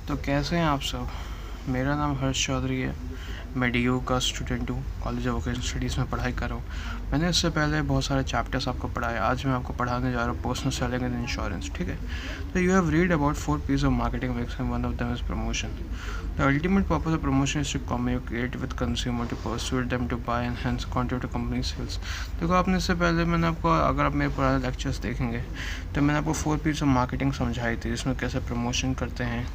तो कैसे हैं आप सब। मेरा नाम हर्ष चौधरी है। मैं DU का स्टूडेंट हूँ, कॉलेज ऑफ वोकेशनल स्टडीज़ में पढ़ाई कर रहा हूँ। मैंने इससे पहले बहुत सारे चैप्टर्स आपको पढ़ाए। आज मैं आपको पढ़ाने जा रहा हूँ पर्सनल सेलिंग एंड इंश्योरेंस। ठीक है, तो you have read about 4 P's of marketing mix and one of them is promotion. The ultimate purpose of promotion is to communicate with consumer, to persuade them to buy and hence contribute to company sales। देखो, आपने इससे पहले मैंने आपको, अगर आप मेरे पुराने लेक्चर्स देखेंगे तो मैंने आपको 4 P's ऑफ मार्केटिंग समझाई थी, जिसमें कैसे प्रमोशन करते हैं,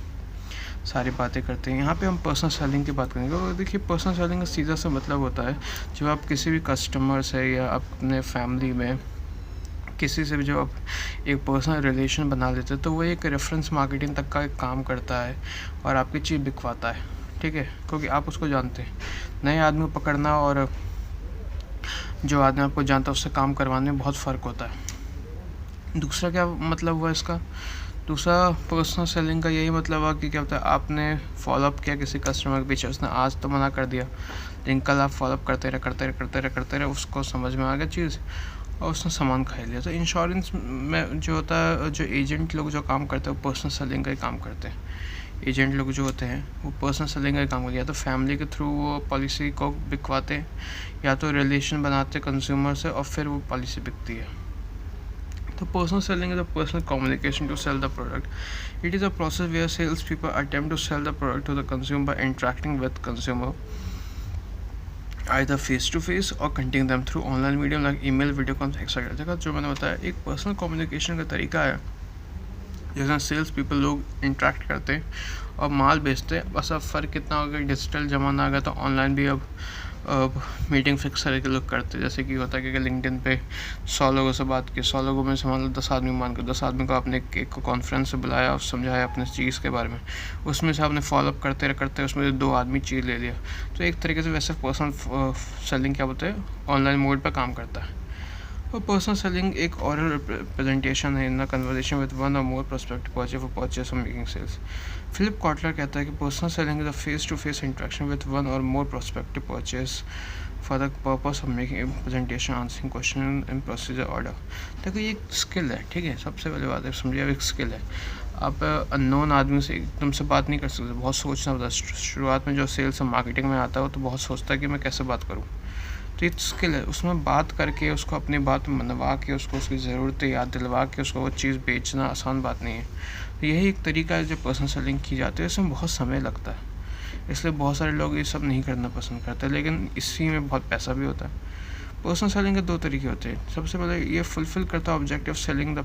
सारी बातें करते हैं। यहाँ पे हम पर्सनल सेलिंग की बात करेंगे। और देखिए, पर्सनल सेलिंग का सीधा सा मतलब होता है, जब आप किसी भी कस्टमर से या अपने फैमिली में किसी से भी जब आप एक पर्सनल रिलेशन बना लेते हैं, तो वो एक रेफरेंस मार्केटिंग तक का एक काम करता है और आपकी चीज़ बिकवाता है। ठीक है, क्योंकि आप उसको जानते हैं। नए आदमी को पकड़ना और जो आदमी आपको जानता है उससे काम करवाने में बहुत फ़र्क होता है। दूसरा क्या मतलब हुआ इसका? दूसरा पर्सनल सेलिंग का यही मतलब है कि क्या होता है, आपने फॉलोअप किया किसी कस्टमर के पीछे, उसने आज तो मना कर दिया, लेकिन कल आप फॉलोअप करते रहे, उसको समझ में आ गया चीज़ और उसने सामान खा लिया। तो इंश्योरेंस में जो होता है, जो एजेंट लोग जो काम करते हैं वो पर्सनल सेलिंग का ही काम करते हैं। एजेंट लोग जो होते हैं वो पर्सनल सेलिंग का ही काम करते हैं। या तो फैमिली के थ्रू वो पॉलिसी को बिकवाते हैं, या तो रिलेशन बनाते हैं कंज्यूमर से और फिर वो पॉलिसी बिकती है। The personal selling is a personal communication to sell the product. It is a process where salespeople attempt to sell the product to the consumer by interacting with consumer either face to face or contacting them through online medium like email, video calls, etc. देखा, जो मैंने बताया एक personal communication का तरीका है, जैसे sales people लोग इंटरेक्ट करते हैं और माल बेचते हैं। बस अब फ़र्क कितना हो गया, डिजिटल ज़माना आ गया तो ऑनलाइन भी अब मीटिंग फिक्स करके लोग करते हैं। जैसे कि होता है कि लिंक्डइन पे 100 लोगों से बात की, 100 लोगों में से मान लो 10 आदमी, मान कर 10 आदमी को आपने एक कॉन्फ्रेंस से बुलाया और समझाया अपने चीज़ के बारे में, उसमें से आपने फॉलोअप करते उसमें से 2 आदमी चीज़ ले लिया। तो एक तरीके से वैसे पर्सनल सेलिंग क्या बोलते हैं, ऑनलाइन मोड पर काम करता है। और पर्सनल सेलिंग एक ओरल रिप्रेजेंटेशन है in the conversation with one or more prospective purchase और मेकिंग सेल्स। फिलिप कॉटलर कहता है कि personal selling is a face to face interaction with one or more prospective purchase for the purpose of making presentation, answering question in procedure order. देखो, ये एक skill है। ठीक है, सबसे पहले बात है, समझिए, एक स्किल है। आप अननोन आदमी से एकदम से बात नहीं कर सकते, बहुत सोचना पड़ता है। शुरुआत में जो सेल्स और मार्केटिंग में आता है वो तो बहुत सोचता है कि मैं कैसे बात करूँ। तो ये स्किल है, उसमें बात करके उसको अपनी बात मनवा के उसको उसकी ज़रूरतें याद दिलवा के उसको वो चीज़ बेचना आसान बात नहीं है। तो यही एक तरीका है जो पर्सनल सेलिंग की जाती है। इसमें बहुत समय लगता है, इसलिए बहुत सारे लोग ये सब नहीं करना पसंद करते, लेकिन इसी में बहुत पैसा भी होता है। पर्सनल सेलिंग के 2 तरीके होते हैं। सबसे पहले ये फुलफिल करता है ऑब्जेक्टिव सेलिंग द